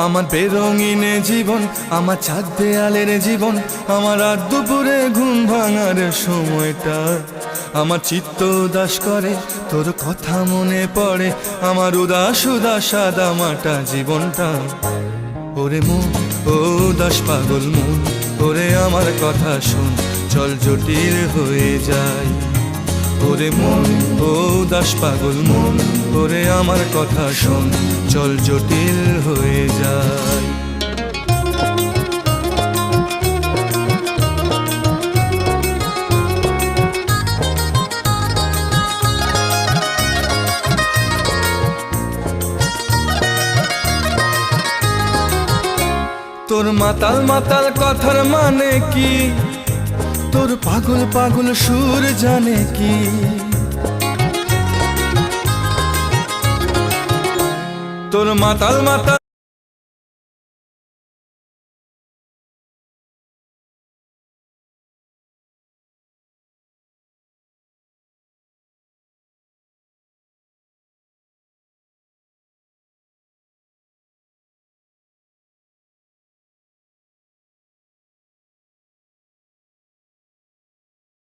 আমার বেরঙিনে জীবন, আমার ছাদ দেয়ালের জীবন, আমার রাত দুপুরে ঘুম ভাঙার সময়টা। আমার চিত্ত উদাস করে, তোর কথা মনে পড়ে, আমার উদাস উদাস সাদা মাটা জীবনটা। ওরে মন, ও উদাস পাগল মন, ওরে আমার কথা শোন, চল জটিল হয়ে যায়। ওরে মন, ও উদাস পাগল মন, ওরে আমার কথা শোন, চল জটিল হয়ে যায়। তোর মাতাল মাতাল কথার মানে কি, তোর পাগল পাগল সুর জানে কি? তোর মাতাল মাতাল